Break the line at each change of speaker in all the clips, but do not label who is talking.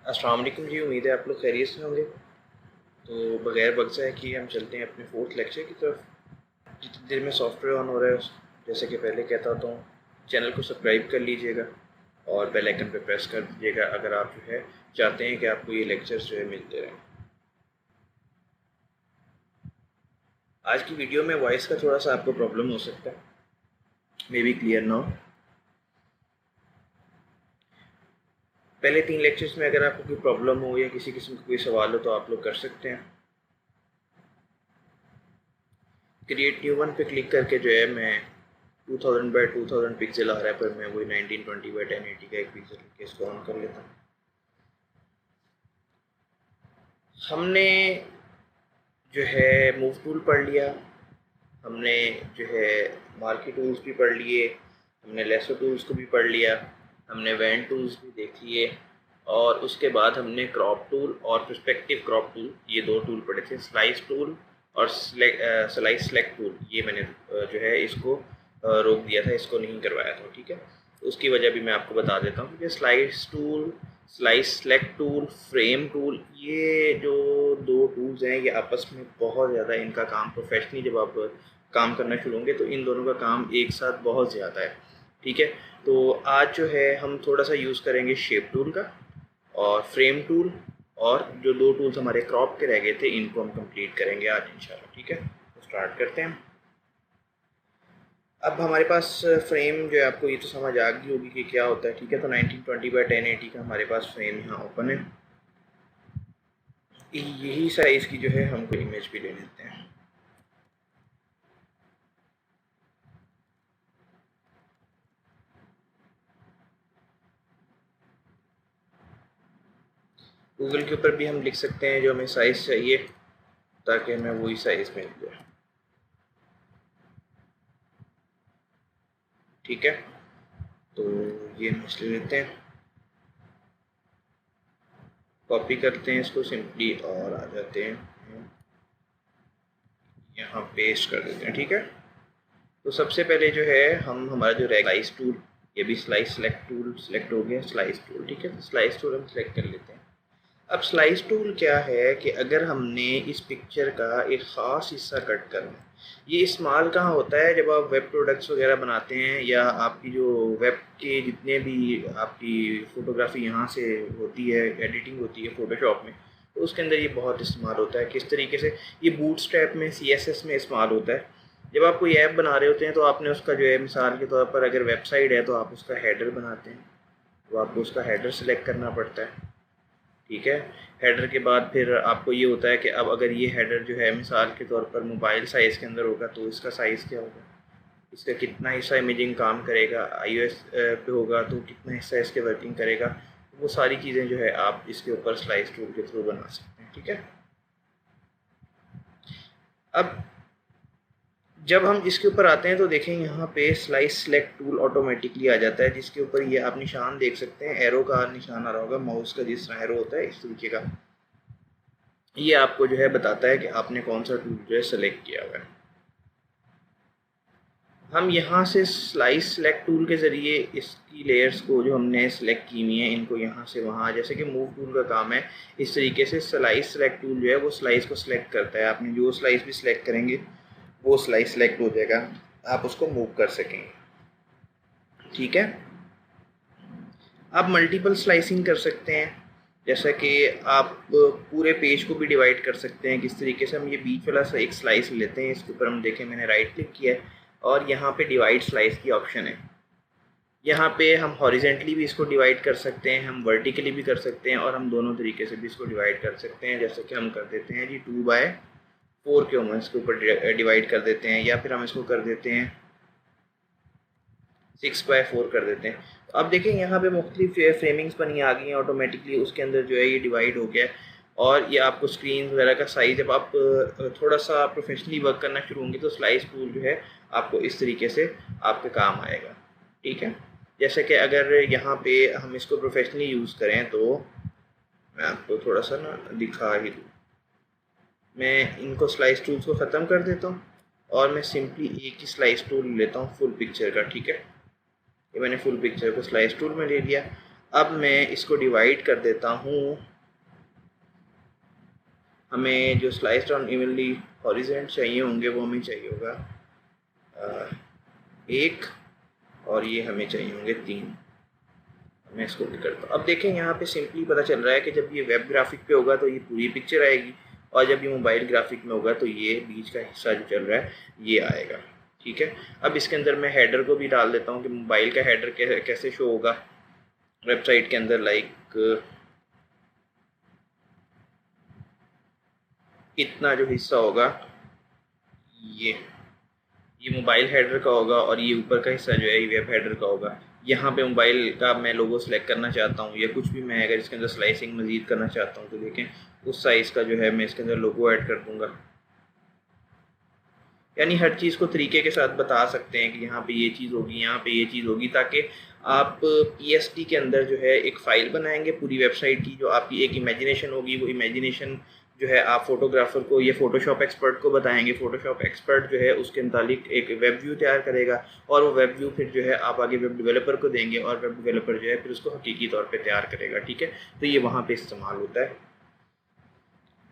अस्सलाम वालेकुम जी। उम्मीद है आप लोग खैरियत से होंगे। तो बगैर वक्त ज़ाय किए हम चलते हैं अपने फोर्थ लेक्चर की तरफ। जितनी देर में सॉफ्टवेयर ऑन हो रहा है, जैसे कि पहले कहता होता हूँ, चैनल को सब्सक्राइब कर लीजिएगा और बेल आइकन पर प्रेस कर दीजिएगा अगर आप जो है चाहते हैं कि आपको ये लेक्चर्स जो है मिलते रहें। आज की वीडियो में वॉइस का थोड़ा सा आपको प्रॉब्लम हो सकता है, मे बी क्लियर ना हो। पहले 3 लेक्चर्स में अगर आपको कोई प्रॉब्लम हो या किसी किस्म का कोई सवाल हो तो आप लोग कर सकते हैं। क्रिएट न्यू वन पे क्लिक करके जो है मैं 2000 बाई 2000 पिक्सल आ रहा है, पर मैं वही 1920 बाई 1080 का एक पिक्सल लेके इसको ऑन कर लेता हूँ। हमने जो है मूव टूल पढ़ लिया, हमने जो है मार्की टूल्स भी पढ़ लिए, हमने लेसो टूल्स को भी पढ़ लिया, हमने वैन टूल्स भी देख लिए, और उसके बाद हमने क्रॉप टूल और पर्सपेक्टिव क्रॉप टूल, ये 2 टूल पढ़े थे। स्लाइस टूल और स्लाइस सेलेक्ट टूल, ये मैंने जो है इसको रोक दिया था, इसको नहीं करवाया था। ठीक है, उसकी वजह भी मैं आपको बता देता हूँ, क्योंकि slice tool, slice select tool, frame tool, ये जो 2 टूल्स हैं ये आपस में बहुत ज़्यादा, इनका काम प्रोफेशनली जब आप काम करना शुरू होंगे तो इन दोनों का काम एक साथ बहुत ज़्यादा है। ठीक है, तो आज जो है हम थोड़ा सा यूज़ करेंगे शेप टूल का और फ्रेम टूल, और जो 2 टूल्स हमारे क्रॉप के रह गए थे इनको हम कंप्लीट करेंगे आज इंशाल्लाह। ठीक है, तो स्टार्ट करते हैं। अब हमारे पास फ्रेम जो है, आपको ये तो समझ आ गई होगी कि क्या होता है। ठीक है, तो 1920 बाई 1080 का हमारे पास फ्रेम यहाँ ओपन है। यही साइज़ की जो है हमको इमेज भी ले लेते हैं। गूगल के ऊपर भी हम लिख सकते हैं जो हमें साइज़ चाहिए, ताकि हमें वही साइज़ मिल जाए। ठीक है, तो ये हम ले लेते हैं, कॉपी करते हैं इसको सिंपली और आ जाते हैं यहाँ, पेस्ट कर देते हैं। ठीक है, तो सबसे पहले जो है हम हमारा जो स्लाइस टूल, ये भी स्लाइस सेलेक्ट टूल सेलेक्ट हो गया, स्लाइस टूल। ठीक है, तो स्लाइस टूल हम सेलेक्ट कर लेते हैं। अब स्लाइस टूल क्या है कि अगर हमने इस पिक्चर का एक ख़ास हिस्सा कट करना है, ये इस्तेमाल कहाँ होता है, जब आप वेब प्रोडक्ट्स वगैरह बनाते हैं या आपकी जो वेब के जितने भी आपकी फ़ोटोग्राफी यहाँ से होती है, एडिटिंग होती है फ़ोटोशॉप में, तो उसके अंदर ये बहुत इस्तेमाल होता है। किस तरीके से ये बूटस्ट्रैप में, CSS में इस्तेमाल होता है। जब आप कोई ऐप बना रहे होते हैं तो आपने उसका जो है, मिसाल के तौर पर अगर वेबसाइट है तो आप उसका हेडर बनाते हैं, तो आपको उसका हेडर सेलेक्ट करना पड़ता है। ठीक है, हेडर के बाद फिर आपको ये होता है कि अब अगर ये हेडर जो है मिसाल के तौर पर मोबाइल साइज़ के अंदर होगा तो इसका साइज़ क्या होगा, इसका कितना हिस्सा इमेजिंग काम करेगा, iOS पे होगा तो कितना हिस्सा इसके वर्किंग करेगा, वो सारी चीज़ें जो है आप इसके ऊपर स्लाइस टूल के थ्रू बना सकते हैं। ठीक है, अब जब हम इसके ऊपर आते हैं तो देखें यहाँ पे स्लाइस सेलेक्ट टूल ऑटोमेटिकली आ जाता है, जिसके ऊपर ये आप निशान देख सकते हैं, एरो का निशान आ रहा होगा, माउस का जिस तरह एरो होता है इस तरीके का, ये आपको जो है बताता है कि आपने कौन सा टूल जो है सेलेक्ट किया हुआ है। हम यहाँ से स्लाइस सेलेक्ट टूल के ज़रिए इसकी लेयर्स को जो हमने सेलेक्ट की हुई हैं इनको यहाँ से वहाँ, जैसे कि मूव टूल का काम है, इस तरीके से स्लाइस सेलेक्ट टूल जो है वो स्लाइस को सिलेक्ट करता है। आपने जो स्लाइस भी सिलेक्ट करेंगे वो स्लाइस सेलेक्ट हो जाएगा, आप उसको मूव कर सकेंगे। ठीक है, आप मल्टीपल स्लाइसिंग कर सकते हैं, जैसा कि आप पूरे पेज को भी डिवाइड कर सकते हैं। किस तरीके से, हम ये बीच वाला एक स्लाइस लेते हैं, इसके ऊपर हम देखें मैंने राइट क्लिक किया है और यहाँ पे डिवाइड स्लाइस की ऑप्शन है। यहाँ पे हम हॉरिजेंटली भी इसको डिवाइड कर सकते हैं, हम वर्टिकली भी कर सकते हैं, और हम दोनों तरीके से भी इसको डिवाइड कर सकते हैं। जैसे कि हम कर देते हैं जी 2/4 के हम इसके ऊपर डिवाइड कर देते हैं, या फिर हम इसको कर देते हैं 6/4 कर देते हैं। तो अब देखें यहाँ पे मुख्तलिफ फ्रेमिंग्स बनी आ गई हैं ऑटोमेटिकली, उसके अंदर जो है ये डिवाइड हो गया। और ये आपको स्क्रीन वगैरह का साइज़, जब आप थोड़ा सा प्रोफेशनली वर्क करना शुरू होंगे तो स्लाइस टूल जो है आपको इस तरीके से आपके काम आएगा। ठीक है, जैसे कि अगर यहाँ पे हम इसको प्रोफेशनली यूज़ करें तो मैं आपको थोड़ा सा ना दिखा ही दूँ। मैं इनको स्लाइस टूल्स को ख़त्म कर देता हूँ और मैं सिंपली एक ही स्लाइस टूल लेता हूँ फुल पिक्चर का। ठीक है, ये मैंने फुल पिक्चर को स्लाइस टूल में ले लिया। अब मैं इसको डिवाइड कर देता हूँ। हमें जो स्लाइस्ड ऑन इवनली हॉरिजेंट चाहिए होंगे वो हमें चाहिए होगा 1 और ये हमें चाहिए होंगे 3। मैं इसको भी करता हूँ। अब देखें यहाँ पे सिंपली पता चल रहा है कि जब ये वेब ग्राफिक पे होगा तो ये पूरी पिक्चर आएगी, और जब ये मोबाइल ग्राफिक में होगा तो ये बीच का हिस्सा जो चल रहा है ये आएगा। ठीक है, अब इसके अंदर मैं हेडर को भी डाल देता हूँ कि मोबाइल का हेडर कैसे शो होगा वेबसाइट के अंदर। लाइक इतना जो हिस्सा होगा ये मोबाइल हेडर का होगा, और ये ऊपर का हिस्सा जो है ये वेब हेडर का होगा। यहाँ पे मोबाइल का मैं लोगो सेलेक्ट करना चाहता हूँ या कुछ भी मैं अगर इसके अंदर स्लाइसिंग मज़ीद करना चाहता हूँ तो देखें उस साइज़ का जो है मैं इसके अंदर लोगो ऐड कर दूँगा। यानी हर चीज़ को तरीके के साथ बता सकते हैं कि यहाँ पे ये चीज़ होगी, यहाँ पे ये चीज़ होगी, ताकि आप PSD के अंदर जो है एक फ़ाइल बनाएंगे पूरी वेबसाइट की, जो आपकी एक इमेजिनेशन होगी। वो इमेजिनेशन जो है आप फोटोग्राफर को या फोटोशॉप एक्सपर्ट को बताएंगे। फोटोशॉप एक्सपर्ट जो है उसके मुतालिक एक वेब व्यू तैयार करेगा, और वो वेब व्यू फिर जो है आप आगे वेब डेवलपर को देंगे, और वेब डेवलपर जो है फिर उसको हकीकी तौर पे तैयार करेगा। ठीक है, तो ये वहाँ पे इस्तेमाल होता है।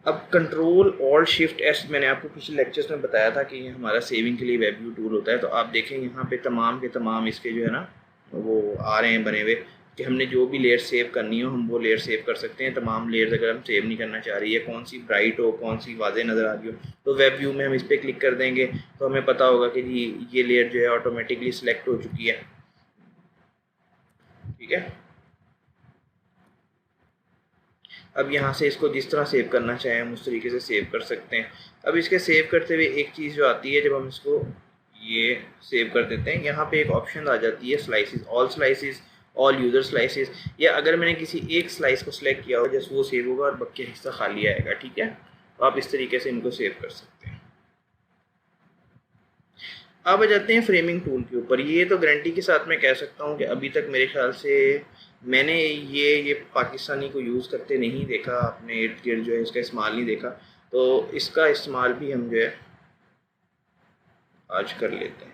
अब कंट्रोल ऑल्ट शिफ्ट एस मैंने आपको पिछले लेक्चर्स में बताया था कि ये हमारा सेविंग के लिए वेब व्यू टूल होता है। तो आप देखें यहाँ पे तमाम के तमाम इसके जो है ना वो आ रहे हैं बने हुए कि हमने जो भी लेयर सेव करनी हो हम वो लेयर सेव कर सकते हैं। तमाम लेयर्स अगर हम सेव नहीं करना चाह रही है, कौन सी ब्राइट हो, कौन सी वाज़े नज़र आ रही हो, तो वेब व्यू में हम इस पर क्लिक कर देंगे तो हमें पता होगा कि जी ये लेयर जो है ऑटोमेटिकली सिलेक्ट हो चुकी है। ठीक है, अब यहाँ से इसको जिस तरह सेव करना चाहें हम उस तरीके से सेव कर सकते हैं। अब इसके सेव करते हुए एक चीज़ जो आती है जब हम इसको ये सेव कर देते हैं, यहाँ पे एक ऑप्शन आ जाती है slices, all slices, all user slices, या अगर मैंने किसी एक स्लाइस को सिलेक्ट किया हो जैसे वो सेव होगा और बाकी हिस्सा खाली आएगा। ठीक है, तो आप इस तरीके से इनको सेव कर सकते हैं। अब आ जाते हैं फ्रेमिंग टूल के ऊपर। ये तो गारंटी के साथ मैं कह सकता हूँ कि अभी तक मेरे ख्याल से मैंने ये पाकिस्तानी को यूज़ करते नहीं देखा, अपने इर्द गिर्द जो है इसका इस्तेमाल नहीं देखा, तो इसका इस्तेमाल भी हम जो है आज कर लेते हैं।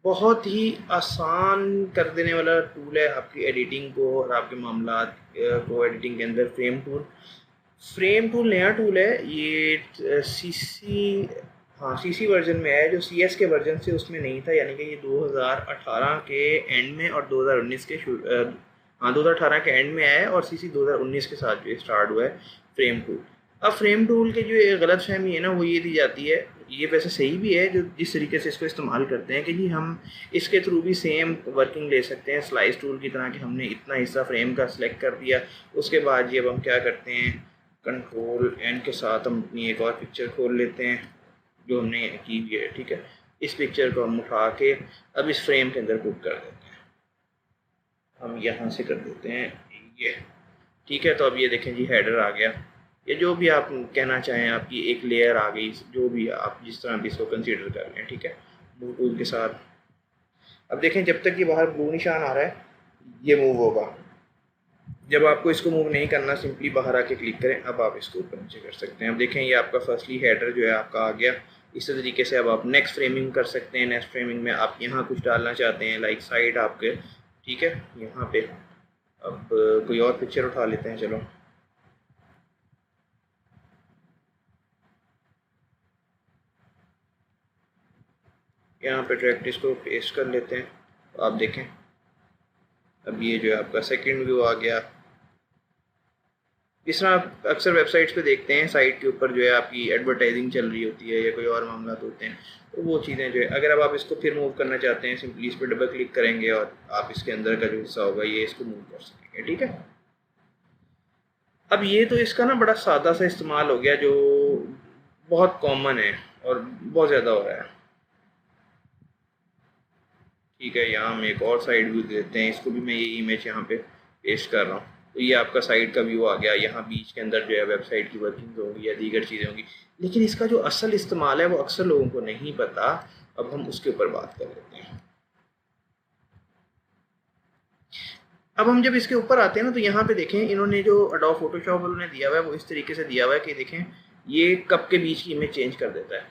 बहुत ही आसान कर देने वाला टूल है आपकी एडिटिंग को और आपके मामलात को एडिटिंग के अंदर। फ्रेम टूल नया टूल है, ये सीसी वर्जन में है, जो CS के वर्जन से उसमें नहीं था। यानी कि ये 2018 के एंड में और 2019 के 2018 के एंड में आया है, और CC 2019 के साथ जो स्टार्ट हुआ है फ्रेम टूल। अब फ्रेम टूल के जो गलत फहमी है ना वो ये दी जाती है, ये वैसे सही भी है जो जिस तरीके से इसको इस्तेमाल करते हैं कि जी हम इसके थ्रू भी सेम वर्किंग ले सकते हैं स्लाइस टूल की तरह, कि हमने इतना हिस्सा फ्रेम का सिलेक्ट कर दिया, उसके बाद ये अब हम क्या करते हैं कंट्रोल N के साथ हम अपनी एक और पिक्चर खोल लेते हैं जो हमने की हुई है। ठीक है, इस पिक्चर को हम उठा के अब इस फ्रेम के अंदर पुट कर देते हैं। हम यहाँ से कर देते हैं ये। ठीक है, तो अब ये देखें जी हेडर आ गया, या जो भी आप कहना चाहें आपकी एक लेयर आ गई, जो भी आप जिस तरह भी इसको कंसीडर कर लें। ठीक है, ब्लू टूल के साथ अब देखें जब तक ये बाहर ब्लू निशान आ रहा है ये मूव होगा। जब आपको इसको मूव नहीं करना सिंपली बाहर आके क्लिक करें। अब आप इसको ऊपर नीचे कर सकते हैं। अब देखें ये आपका फर्स्टली हेडर जो है आपका आ गया। इसी तरीके से अब आप नेक्स्ट फ्रेमिंग कर सकते हैं। नेक्स्ट फ्रेमिंग में आप यहाँ कुछ डालना चाहते हैं लाइक साइड आपके, ठीक है, यहाँ पे अब कोई और पिक्चर उठा लेते हैं। चलो यहाँ पे ट्रैक इसको पेस्ट कर लेते हैं। तो आप देखें अब ये जो है आपका सेकंड व्यू आ गया। इस तरह आप अक्सर वेबसाइट्स पे देखते हैं साइट के ऊपर जो है आपकी एडवर्टाइजिंग चल रही होती है या कोई और मामला होते हैं, तो वो चीज़ें जो है अगर अब आप इसको फिर मूव करना चाहते हैं सिंपली इस पर डबल क्लिक करेंगे और आप इसके अंदर का जो हिस्सा होगा ये इसको मूव कर सकेंगे। ठीक है, अब ये तो इसका ना बड़ा सादा सा इस्तेमाल हो गया जो बहुत कॉमन है और बहुत ज़्यादा हो रहा है। ठीक है, यहाँ हम एक और साइड व्यू देते हैं, इसको भी मैं ये इमेज यहाँ पे पेस्ट कर रहा हूँ। तो ये आपका साइड का व्यू आ गया। यहाँ बीच के अंदर जो है वेबसाइट की वर्किंग होगी या दीगर चीज़ें होंगी, लेकिन इसका जो असल इस्तेमाल है वो अक्सर लोगों को नहीं पता। अब हम उसके ऊपर बात कर लेते हैं। अब हम जब इसके ऊपर आते हैं ना तो यहाँ पे देखें इन्होंने जो एडोब फोटोशॉप उन्होंने दिया हुआ है वो इस तरीके से दिया हुआ है कि देखें ये कप के बीच की इमेज चेंज कर देता है।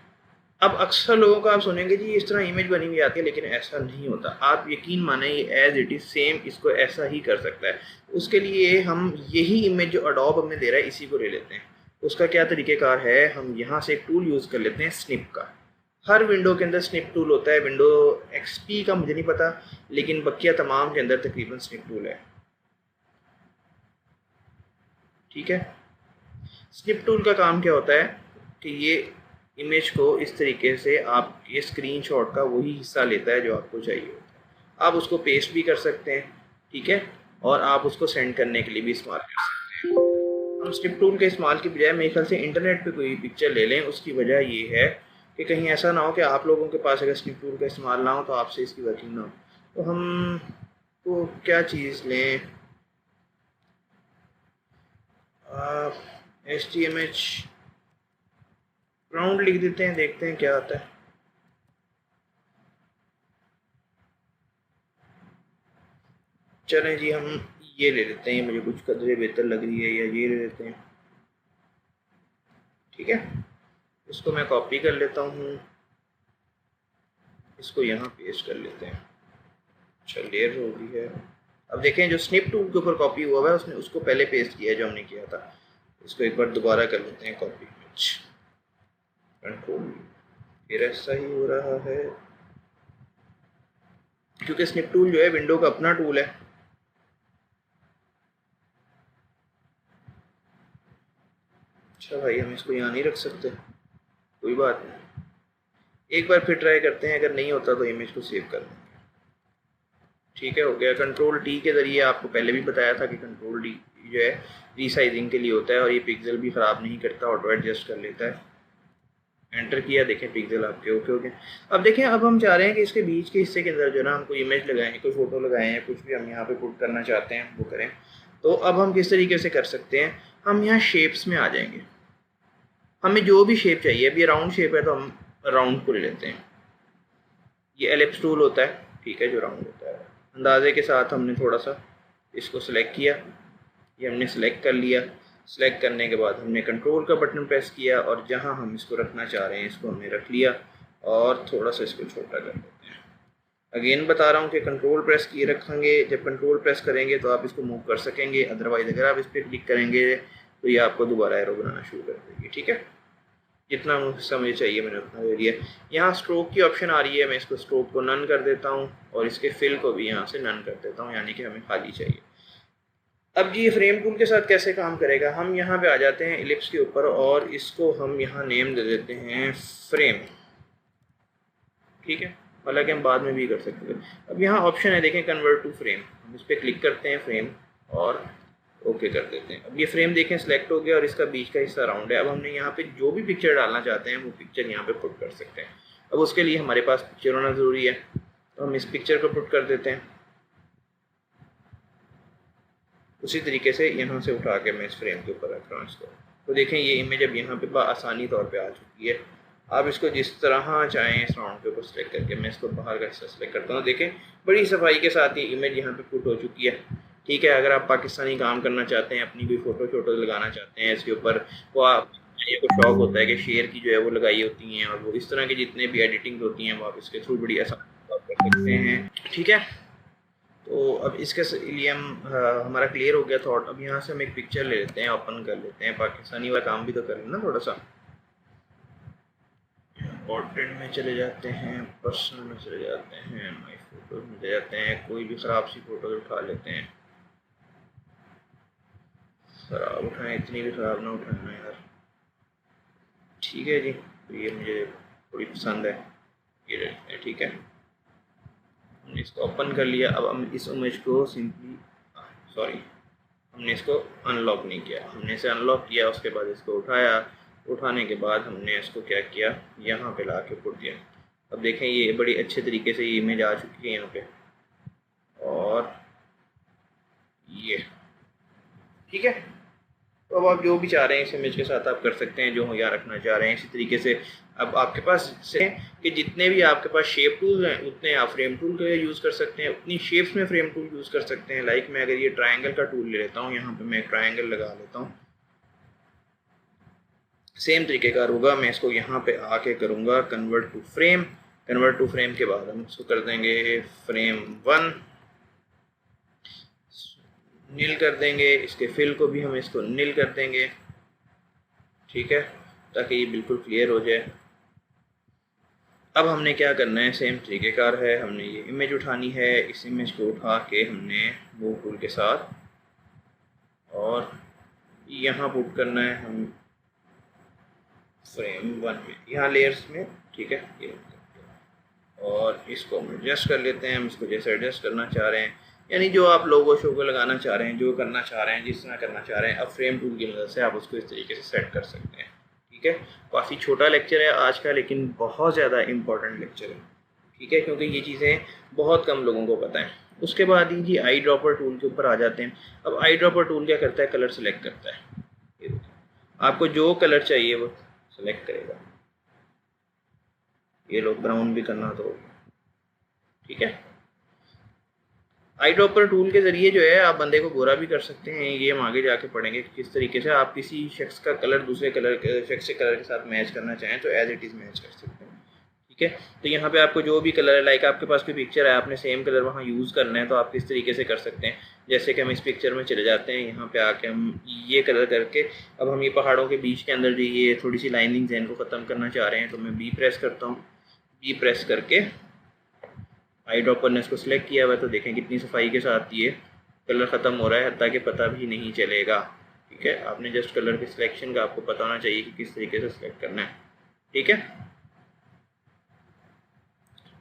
अब अक्सर लोगों का आप सुनेंगे जी इस तरह इमेज बनी हुई आती है, लेकिन ऐसा नहीं होता। आप यकीन माने ये एज इट इज़ सेम इसको ऐसा ही कर सकता है। उसके लिए हम यही इमेज जो अडोब हमें दे रहा है इसी को ले लेते हैं। उसका क्या तरीक़ेकार है, हम यहाँ से एक टूल यूज़ कर लेते हैं स्निप का। हर विंडो के अंदर स्निप टूल होता है। विंडो एक्सपी का मुझे नहीं पता, लेकिन बकिया तमाम के अंदर तकरीबन स्निप टूल है। ठीक है, स्निप टूल का काम क्या होता है कि ये इमेज को इस तरीके से आप ये स्क्रीनशॉट का वही हिस्सा लेता है जो आपको चाहिए होता है। आप उसको पेस्ट भी कर सकते हैं, ठीक है, और आप उसको सेंड करने के लिए भी इस्तेमाल कर सकते हैं। हम स्निप टूल के इस्तेमाल की बजाय मेरे ख्याल से इंटरनेट पे कोई पिक्चर ले लें। उसकी वजह ये है कि कहीं ऐसा ना हो कि आप लोगों के पास अगर स्निप टूल का इस्तेमाल ना हो तो आपसे इसकी वर्किंग ना हो। तो हम तो क्या चीज़ लें, HTML ग्राउंड लिख देते हैं, देखते हैं क्या आता है। चलें जी, हम ये ले लेते हैं, मुझे कुछ कदरे बेहतर लग रही है, या ये ले लेते हैं। ठीक है, इसको मैं कॉपी कर लेता हूँ, इसको यहाँ पेस्ट कर लेते हैं। अच्छा, लेयर हो गई है। अब देखें जो स्निप टूल के ऊपर कॉपी हुआ है उसने उसको पहले पेस्ट किया जो हमने किया था। इसको एक बार दोबारा कर लेते हैं कॉपी, कंट्रोल, फिर ऐसा ही हो रहा है क्योंकि स्निप टूल जो है विंडो का अपना टूल है। अच्छा भाई, हम इसको यहाँ नहीं रख सकते, कोई बात नहीं, एक बार फिर ट्राई करते हैं, अगर नहीं होता तो इमेज को सेव कर लेंगे। ठीक है, हो गया। कंट्रोल टी के ज़रिए आपको पहले भी बताया था कि कंट्रोल डी जो है रीसाइजिंग के लिए होता है और ये पिक्सल भी ख़राब नहीं करता, ऑटो एडजस्ट कर लेता है। एंटर किया, देखें पिक्सल आपके ओके हो गए। अब देखें, अब हम चाह रहे हैं कि इसके बीच के हिस्से के अंदर जो ना हम कोई इमेज लगाएं, कोई फ़ोटो लगाएं, या कुछ भी हम यहाँ पे पुट करना चाहते हैं वो करें। तो अब हम किस तरीके से कर सकते हैं, हम यहाँ शेप्स में आ जाएंगे। हमें जो भी शेप चाहिए, अभी राउंड शेप है तो हम राउंड को ले लेते हैं। ये एलिप्स टूल होता है, ठीक है, जो राउंड होता है। अंदाजे के साथ हमने थोड़ा सा इसको सिलेक्ट किया, ये हमने सिलेक्ट कर लिया। सिलेक्ट करने के बाद हमने कंट्रोल का बटन प्रेस किया और जहां हम इसको रखना चाह रहे हैं इसको हमने रख लिया और थोड़ा सा इसको छोटा कर देते हैं। अगेन बता रहा हूँ कि कंट्रोल प्रेस किए रखेंगे, जब कंट्रोल प्रेस करेंगे तो आप इसको मूव कर सकेंगे, अदरवाइज़ अगर आप इस पर क्लिक करेंगे तो ये आपको दोबारा एरो बनाना शुरू कर देगी। ठीक है, जितना हिस्सा मुझे चाहिए मैंने उतना दे दिया। यहाँ स्ट्रोक की ऑप्शन आ रही है, मैं इसको स्ट्रोक को नन कर देता हूँ और इसके फिल को भी यहाँ से नन कर देता हूँ, यानी कि हमें खाली चाहिए। अब जी ये फ्रेम टूल के साथ कैसे काम करेगा, हम यहाँ पे आ जाते हैं इलिप्स के ऊपर और इसको हम यहाँ नेम दे देते हैं फ्रेम। ठीक है, हालांकि हम बाद में भी कर सकते हैं। अब यहाँ ऑप्शन है देखें, कन्वर्ट टू फ्रेम, हम इस पर क्लिक करते हैं फ्रेम और ओके कर देते हैं। अब ये फ्रेम देखें सिलेक्ट हो गया और इसका बीच का हिस्सा राउंड है। अब हमने यहाँ पे जो भी पिक्चर डालना चाहते हैं वो पिक्चर यहाँ पे पुट कर सकते हैं। अब उसके लिए हमारे पास पिक्चर होना ज़रूरी है, तो हम इस पिक्चर को पुट कर देते हैं। उसी तरीके से यहाँ से उठा के मैं इस फ्रेम के ऊपर रख रहा हूँ इसको। तो देखें ये इमेज अब यहाँ पे आसानी तौर पे आ चुकी है। आप इसको जिस तरह चाहें इस राउंड के ऊपर सेलेक्ट करके, मैं इसको बाहर का हिस्सा सेलेक्ट करता हूँ। देखें बड़ी सफाई के साथ ये इमेज यहाँ पे पुट हो चुकी है। ठीक है, अगर आप पाकिस्तानी काम करना चाहते हैं, अपनी कोई फ़ोटो शोटो लगाना चाहते हैं इसके ऊपर, वो आप को शौक होता है कि शेयर की जो है वो लगाई होती हैं, और वो इस तरह की जितने भी एडिटिंग होती हैं वो आप इसके थ्रू बड़ी आसानी कर सकते हैं। ठीक है, तो अब इसके लिए हम हमारा क्लियर हो गया थॉट। अब यहाँ से हम एक पिक्चर ले लेते हैं, ओपन कर लेते हैं, पाकिस्तानी वाला काम भी तो कर लेना थोड़ा सा। पोर्ट्रेट में चले जाते हैं, पर्सनल में चले जाते हैं, माई फोटो में चले जाते हैं, कोई भी ख़राब सी फ़ोटो उठा लेते हैं। ख़राब उठाएं, इतनी भी ख़राब ना उठाना यार। ठीक है जी, तो ये मुझे थोड़ी पसंद है, ये ले लेते हैं। ठीक है, हमने इसको ओपन कर लिया। अब हम इस इमेज को सिंपली हमने इसको अनलॉक नहीं किया, हमने इसे अनलॉक किया, उसके बाद इसको उठाया। उठाने के बाद हमने इसको क्या किया, यहाँ पे ला के पुट दिया। अब देखें ये बड़ी अच्छे तरीके से ये इमेज आ चुकी है यहाँ पे, और ये ठीक है। तो अब आप जो भी चाह रहे हैं इस इमेज के साथ आप कर सकते हैं, जो यहाँ रखना चाह रहे हैं। इसी तरीके से अब आपके पास से कि जितने भी आपके पास शेप टूल हैं उतने आप फ्रेम टूल का यूज़ कर सकते हैं, उतनी शेप्स में फ्रेम टूल यूज़ कर सकते हैं। लाइक मैं अगर ये ट्रायंगल का टूल ले लेता हूँ, यहाँ पे मैं ट्रायंगल लगा लेता हूँ, सेम तरीक़ेकार होगा। मैं इसको यहाँ पे आके करूँगा convert to frame. Convert to frame के बाद हम इसको कर देंगे फ्रेम 1, नील कर देंगे। इसके फिल को भी हम इसको नील कर देंगे, ठीक है, ताकि ये बिल्कुल क्लियर हो जाए। अब हमने क्या करना है, सेम तरीक़ेकार है, हमने ये इमेज उठानी है। इस इमेज को उठा के हमने मूव टूल के साथ और यहाँ पुट करना है हम फ्रेम 1 में, यहाँ लेयर्स में, ठीक है। ये और इसको हम एडजस्ट कर लेते हैं, हम इसको जैसे एडजस्ट करना चाह रहे हैं, यानी जो आप लोगो शो को लगाना चाह रहे हैं, जो करना चाह रहे हैं, जिस तरह करना चाह रहे हैं, अब फ्रेम टूल की मदद से आप उसको इस तरीके से सेट कर सकते हैं, ठीक है। काफ़ी छोटा लेक्चर है आज का, लेकिन बहुत ज़्यादा इम्पॉर्टेंट लेक्चर है, ठीक है, क्योंकि ये चीज़ें बहुत कम लोगों को पता है। उसके बाद ही आई ड्रॉपर टूल के ऊपर आ जाते हैं। अब आई ड्रॉपर टूल क्या करता है, कलर सेलेक्ट करता है। ये आपको जो कलर चाहिए वो सेलेक्ट करेगा। ये लो ब्राउन भी करना तो, ठीक है। आई ड्रॉपर टूल के ज़रिए जो है आप बंदे को गोरा भी कर सकते हैं। ये हम आगे जाके पढ़ेंगे किस तरीके से आप किसी शख्स का कलर दूसरे शख्स के कलर के साथ मैच करना चाहें तो एज इट इज़ मैच कर सकते हैं, ठीक है। तो यहाँ पे आपको जो भी कलर है, लाइक आपके पास कोई पिक्चर है, आपने सेम कलर वहाँ यूज़ करना है, तो आप किस तरीके से कर सकते हैं। जैसे कि हम इस पिक्चर में चले जाते हैं, यहाँ पे आके हम ये कलर करके, अब हम ये पहाड़ों के बीच के अंदर जो ये थोड़ी सी लाइनिंग्स हैं इनको ख़त्म करना चाह रहे हैं, तो मैं बी प्रेस करता हूँ। बी प्रेस करके आई ड्रॉपर ने इसको सिलेक्ट किया हुआ है, तो देखें कितनी सफाई के साथ ये कलर ख़त्म हो रहा है, हत्ता कि पता भी नहीं चलेगा, ठीक है। आपने जस्ट कलर के सिलेक्शन का आपको पता होना चाहिए कि किस तरीके से सिलेक्ट करना है, ठीक है।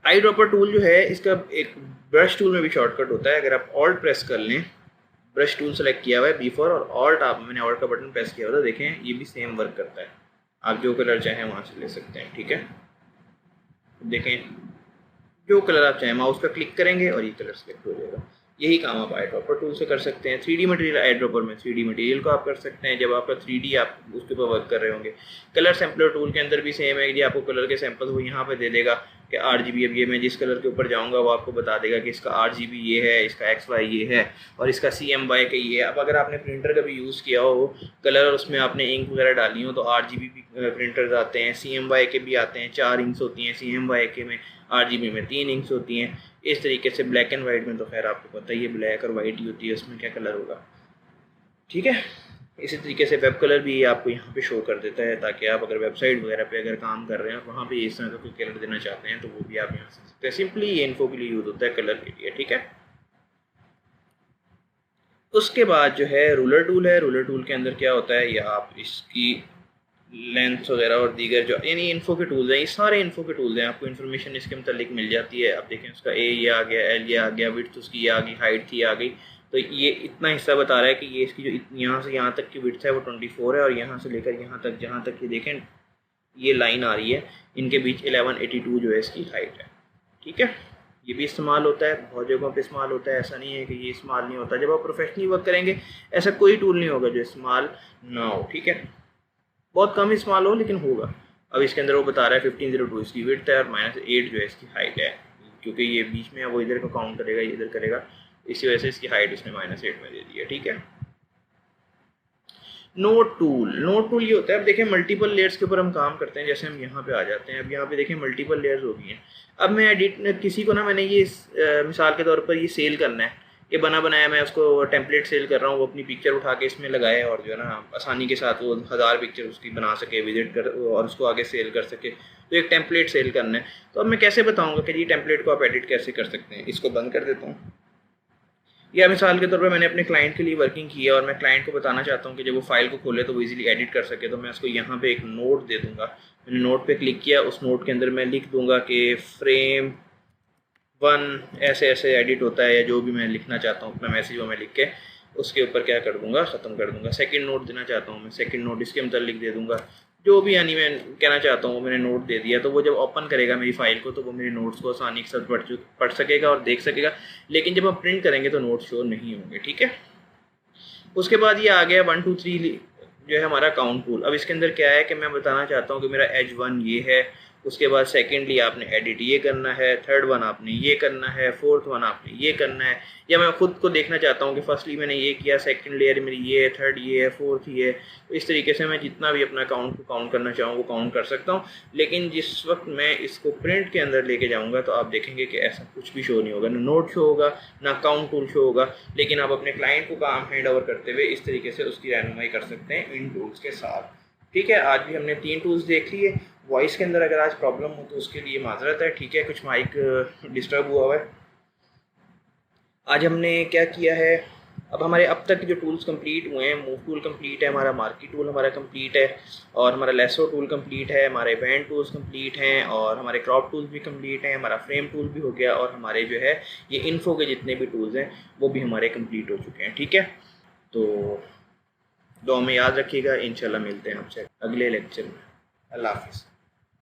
आई ड्रॉपर टूल जो है इसका एक ब्रश टूल में भी शॉर्टकट होता है। अगर आप ऑल्ट प्रेस कर लें, ब्रश टूल सेलेक्ट किया हुआ है B4 और ऑल्ट मैंने ऑल्ट का बटन प्रेस किया हुआ था, देखें ये भी सेम वर्क करता है। आप जो कलर चाहें वहाँ से ले सकते हैं, ठीक है। देखें जो कलर आप चाहें, माउस पर क्लिक करेंगे और ये कलर सेलेक्ट हो जाएगा। यही काम आप आई ड्रॉपर टूल से कर सकते हैं। 3D मटेरियल आई ड्रॉपर में 3D मटेरियल को आप कर सकते हैं जब आपका 3D आप उसके ऊपर वर्क कर रहे होंगे। कलर सैम्पलर टूल के अंदर भी सेम है कि आपको कलर के सैंपल वो यहाँ पे दे देगा कि RGB। अब ये मैं जिस कलर के ऊपर जाऊँगा वो आपको बता देगा कि इसका RGB ये है, इसका XY ये है और इसका CMY का ये है। अब अगर आपने प्रिंटर का भी यूज़ किया हो कलर और उसमें आपने इंक वगैरह डाली हो तो RGB भी प्रिंटर्स आते हैं, CMY के भी आते हैं, 4 इंक्स होती हैं, CMY के में RGB में 3 इंक्स होती हैं। इस तरीके से ब्लैक एंड वाइट में तो खैर आपको पता ही है ब्लैक और वाइट ही होती है, उसमें क्या कलर होगा, ठीक है। इसी तरीके से वेब कलर भी आपको यहाँ पे शो कर देता है, ताकि आप अगर वेबसाइट वगैरह पे अगर काम कर रहे हैं वहाँ पे इस तरह का कोई कलर देना चाहते हैं तो वो भी आप यहाँ से सकते हैं। सिंपली ये इन्फो के लिए यूज़ होता है, कलर के लिए, ठीक है। उसके बाद जो है रूलर टूल है। रूलर टूल के अंदर क्या होता है, या आप इसकी लेंथ वगैरह और दीगर जो यानी इन्फो के टूल्स हैं, ये सारे इन्फो के टूल्स हैं, आपको इन्फॉर्मेशन इसके मतलब मिल जाती है। आप देखें उसका ए ये आ गया, एल ये आ गया, विड्थ उसकी ये आ गई, हाइट थी आ गई, तो ये इतना हिस्सा बता रहा है कि ये इसकी जो यहाँ से यहाँ तक की विड्थ है वो 24 है और यहाँ से लेकर यहाँ तक जहाँ तक ये देखें ये लाइन आ रही है इनके बीच 1182 जो है इसकी हाइट है, ठीक है। ये भी इस्तेमाल होता है, बहुत जगहों पे इस्तेमाल होता है, ऐसा नहीं है कि ये इस्तेमाल नहीं होता। जब आप प्रोफेशनली वर्क करेंगे ऐसा कोई टूल नहीं होगा जो इस्तेमाल ना हो, ठीक है। बहुत कम इस्तेमाल हो लेकिन होगा। अब इसके अंदर वो बता रहा है 1502 इसकी विड्थ है और -8 जो है इसकी हाइट है, क्योंकि ये बीच में है वो इधर को काउंट करेगा, ये इधर करेगा, इसी वजह से इसकी हाइट उसने -8 में दे दी है, ठीक है। नोट टूल ये होता है, अब देखें मल्टीपल लेयर्स के ऊपर हम काम करते हैं। जैसे हम यहाँ पे आ जाते हैं, अब यहाँ पे देखें मल्टीपल लेयर्स हो गई हैं। अब मैं एडिट किसी को ना मैंने ये मिसाल के तौर पर ये सेल करना है, ये बना बनाया मैं उसको टेम्पलेट सेल कर रहा हूँ, वो अपनी पिक्चर उठा के इसमें लगाए और जो है ना आसानी के साथ वो 1000 पिक्चर उसकी बना सके, विजिट कर और उसको आगे सेल कर सके। तो एक टेम्पलेट सेल करना है, तो अब मैं कैसे बताऊँगा कि ये टेम्पलेट को आप एडिट कैसे कर सकते हैं। इसको बंद कर देता हूँ। या मिसाल के तौर पर मैंने अपने क्लाइंट के लिए वर्किंग की है और मैं क्लाइंट को बताना चाहता हूँ कि जब वो फाइल को खोले तो वो इजीली एडिट कर सके, तो मैं उसको यहाँ पे एक नोट दे दूँगा। मैंने नोट पे क्लिक किया, उस नोट के अंदर मैं लिख दूँगा कि फ्रेम 1 ऐसे ऐसे एडिट होता है, या जो भी मैं लिखना चाहता हूँ अपना मैसेज वो मैं लिख के उसके ऊपर क्या कर दूँगा, ख़त्म कर दूँगा। सेकंड नोट देना चाहता हूँ मैं, सेकंड नोट इसके मतलब लिख दे दूँगा, जो भी यानी मैं कहना चाहता हूँ मैंने नोट दे दिया। तो वो जब ओपन करेगा मेरी फाइल को तो वो मेरे नोट्स को आसानी के साथ पढ़ सकेगा और देख सकेगा, लेकिन जब हम प्रिंट करेंगे तो नोट्स शो नहीं होंगे, ठीक है। उसके बाद ये आ गया 1 2 3 जो है हमारा काउंट टूल। अब इसके अंदर क्या है कि मैं बताना चाहता हूँ कि मेरा H1 ये है, उसके बाद सेकेंडली आपने एडिट ये करना है, थर्ड वन आपने ये करना है, फोर्थ वन आपने ये करना है। या मैं खुद को देखना चाहता हूँ कि फर्स्टली मैंने ये किया, सेकंड लेयर मेरी ये है, थर्ड ये है, फोर्थ ये है। तो इस तरीके से मैं जितना भी अपना अकाउंट को काउंट करना चाहूँ वो काउंट कर सकता हूँ। लेकिन जिस वक्त मैं इसको प्रिंट के अंदर लेके जाऊँगा तो आप देखेंगे कि ऐसा कुछ भी शो नहीं होगा, ना नोट शो होगा, ना काउंट टूल शो होगा। लेकिन आप अपने क्लाइंट को काम हैंड ओवर करते हुए इस तरीके से उसकी रहनुमाई कर सकते हैं इन टूल्स के साथ। ठीक है, आज भी हमने 3 टूल्स देख लिए। वॉइस के अंदर अगर आज प्रॉब्लम हो तो उसके लिए माजरत है, ठीक है, कुछ माइक डिस्टर्ब हुआ है। आज हमने क्या किया है, अब हमारे अब तक जो टूल्स कंप्लीट हुए हैं, मूव टूल कंप्लीट है हमारा, मार्की टूल हमारा कंप्लीट है, और हमारा लेसो टूल कंप्लीट है, हमारे इवेंट टूल्स कंप्लीट हैं, और हमारे क्रॉप टूल्स भी कंप्लीट हैं, हमारा फ्रेम टूल भी हो गया, और हमारे जो है ये इन्फो के जितने भी टूल्स हैं वो भी हमारे कंप्लीट हो चुके हैं। ठीक है, तो दुआ में याद रखिएगा, इंशाल्लाह मिलते हैं आपसे अगले लेक्चर में। अल्लाह हाफिज़।